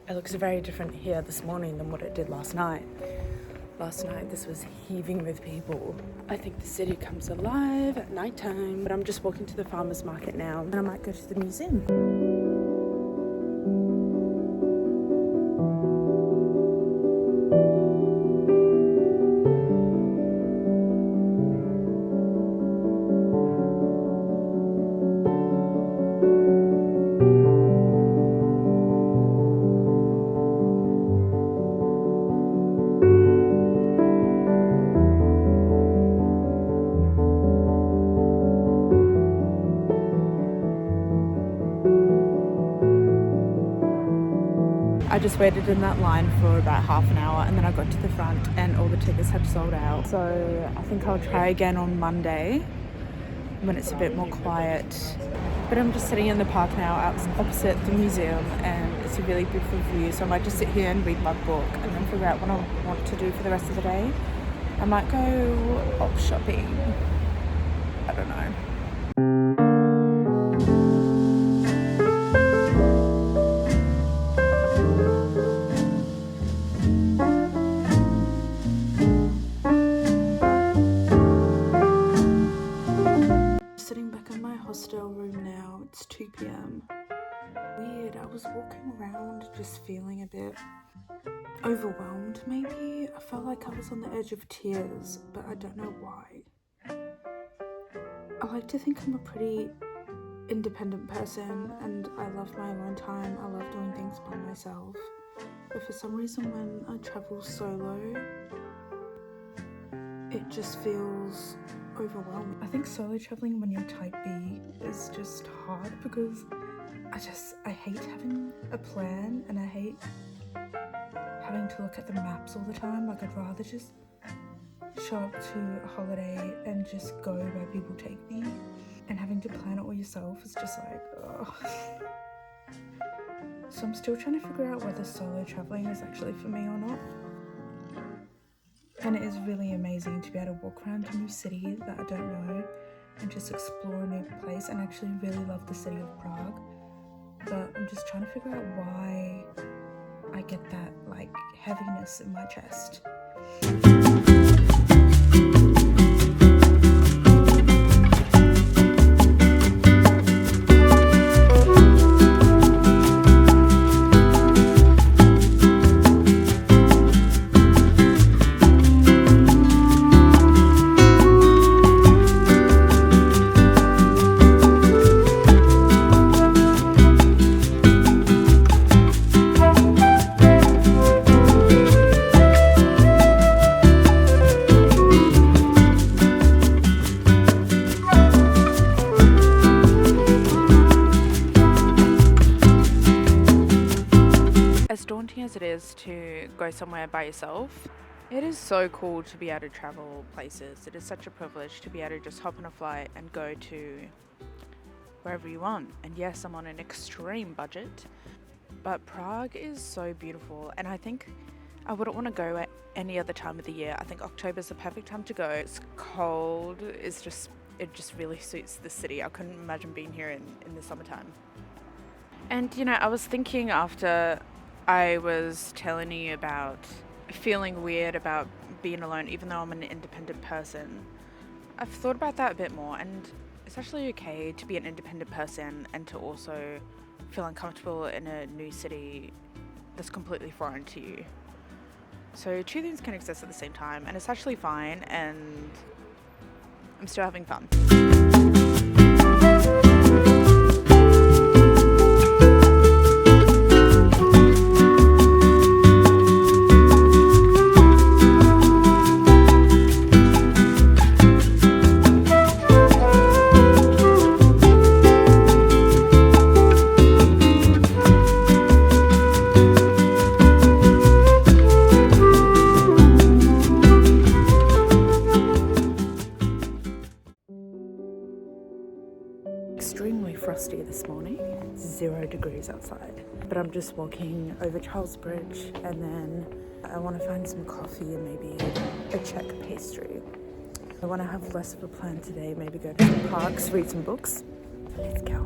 It looks very different here this morning than what it did last night. Last night this was heaving with people. I think the city comes alive at night time. But I'm just walking to the farmer's market now and I might go to the museum. I just waited in that line for about half an hour and then I got to the front and all the tickets had sold out. So I think I'll try again on Monday when it's a bit more quiet. But I'm just sitting in the park now opposite the museum and it's a really beautiful view. So I might just sit here and read my book and then figure out what I want to do for the rest of the day. I might go op shopping. I don't know. Hostel room now, it's 2 p.m. Weird, I was walking around just feeling a bit overwhelmed maybe. I felt like I was on the edge of tears, but I don't know why. I like to think I'm a pretty independent person and I love my alone time. I love doing things by myself. But for some reason when I travel solo, it just feels overwhelming. I think solo traveling when you're type B is just hard because I hate having a plan and I hate having to look at the maps all the time. Like I'd rather just show up to a holiday and just go where people take me, and having to plan it all yourself is just like, ugh. So I'm still trying to figure out whether solo traveling is actually for me or not. And it is really amazing to be able to walk around a new city that I don't know and just explore a new place, and actually really love the city of Prague. But I'm just trying to figure out why I get that like heaviness in my chest. As daunting as it is to go somewhere by yourself, it is so cool to be able to travel places. It is such a privilege to be able to just hop on a flight and go to wherever you want. And yes, I'm on an extreme budget, but Prague is so beautiful, and I think I wouldn't want to go at any other time of the year. I think October is the perfect time to go. It's cold, it just really suits the city. I couldn't imagine being here in the summertime. And you know, I was thinking after I was telling you about feeling weird about being alone, even though I'm an independent person, I've thought about that a bit more, and it's actually okay to be an independent person and to also feel uncomfortable in a new city that's completely foreign to you. So two things can exist at the same time, and it's actually fine, and I'm still having fun. Extremely frosty this morning, 0 degrees outside, but I'm just walking over Charles Bridge, and then I want to find some coffee and maybe a Czech pastry. I want to have less of a plan today, maybe go to some parks, read some books. Let's go.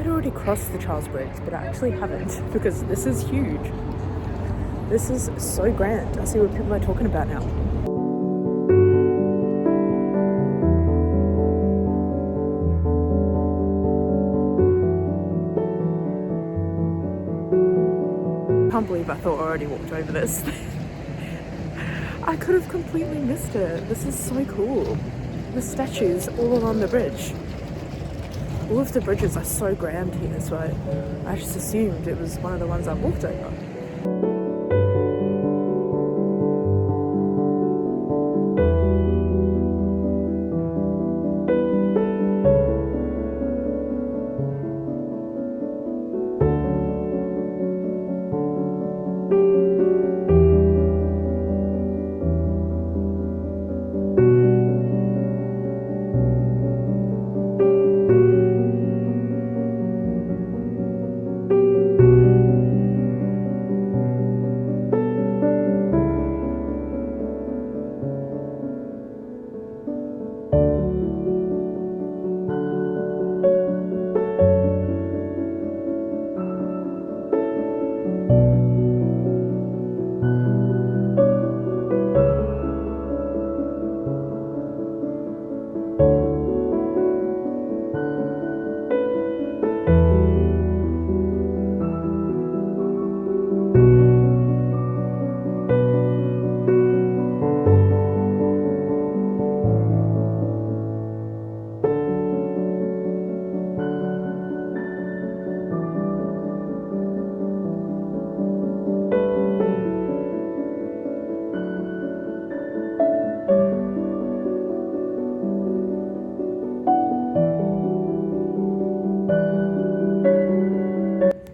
I'd already crossed the Charles Bridge, but I actually haven't because this is huge. This is so grand. I see what people are talking about now. I can't believe I thought I already walked over this. I could have completely missed it. This is so cool. The statues all along the bridge. All of the bridges are so grand here, so I just assumed it was one of the ones I walked over.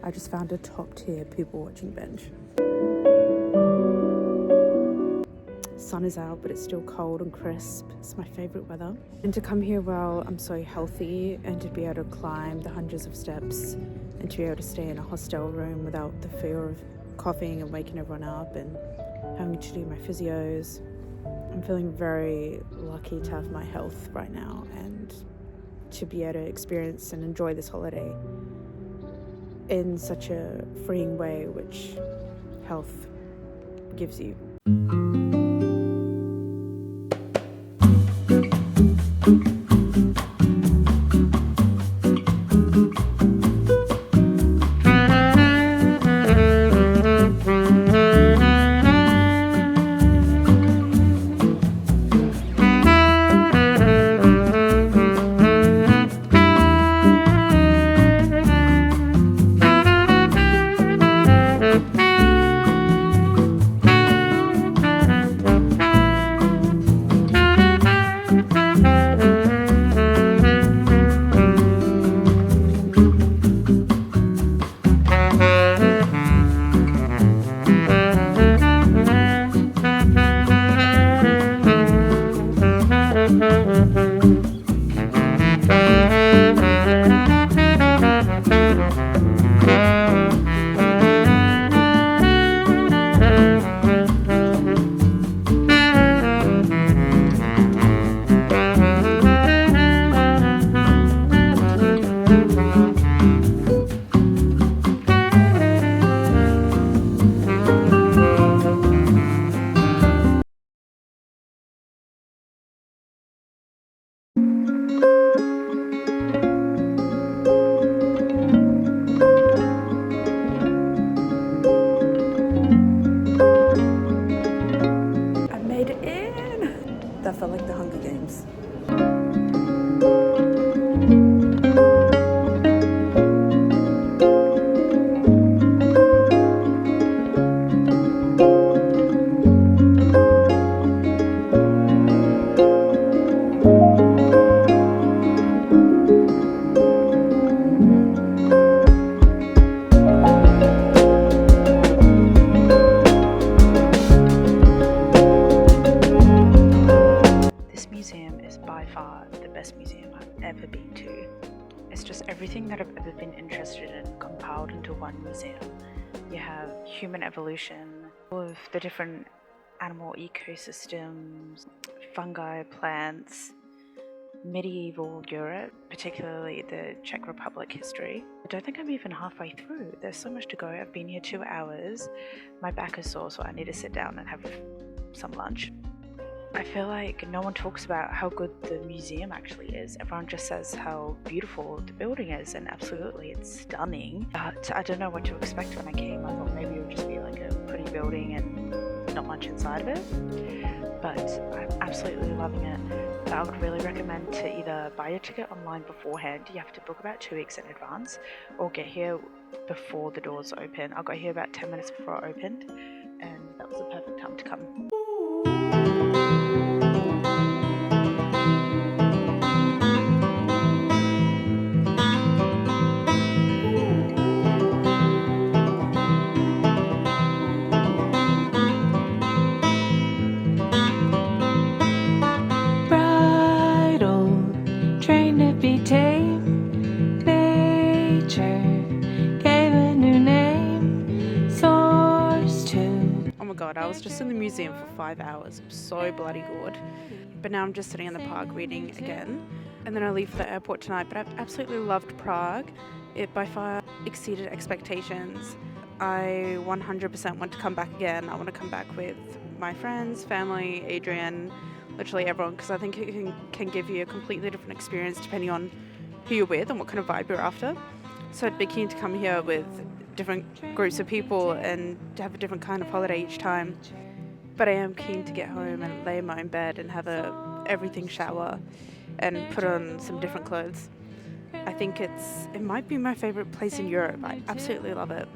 I just found a top tier people watching bench. Sun is out, but it's still cold and crisp. It's my favorite weather. And to come here while I'm so healthy and to be able to climb the hundreds of steps and to be able to stay in a hostel room without the fear of coughing and waking everyone up and having to do my physios. I'm feeling very lucky to have my health right now and to be able to experience and enjoy this holiday in such a freeing way, which health gives you. That felt like the Hunger Games. Museum I've ever been to. It's just everything that I've ever been interested in compiled into one museum. You have human evolution, all of the different animal ecosystems, fungi, plants, medieval Europe, particularly the Czech Republic history. I don't think I'm even halfway through. There's so much to go. I've been here 2 hours. My back is sore, so I need to sit down and have some lunch. I feel like no one talks about how good the museum actually is. Everyone just says how beautiful the building is, and absolutely it's stunning. But I don't know what to expect when I came. I thought maybe it would just be like a pretty building and not much inside of it. But I'm absolutely loving it. But I would really recommend to either buy your ticket online beforehand. You have to book about 2 weeks in advance, or get here before the doors open. I got here about 10 minutes before it opened, and that was the perfect time to come. Trained to be tame, nature gave a new name, source to. Oh my god, I was just in the museum for 5 hours. I'm so bloody good. But now I'm just sitting in the park reading again. And then I leave for the airport tonight. But I've absolutely loved Prague. It by far exceeded expectations. I 100% want to come back again. I want to come back with my friends, family, Adrian, literally everyone, because I think it can give you a completely different experience depending on who you're with and what kind of vibe you're after. So I'd be keen to come here with different groups of people and to have a different kind of holiday each time. But I am keen to get home and lay in my own bed and have a everything shower and put on some different clothes. I think it might be my favorite place in Europe. I absolutely love it.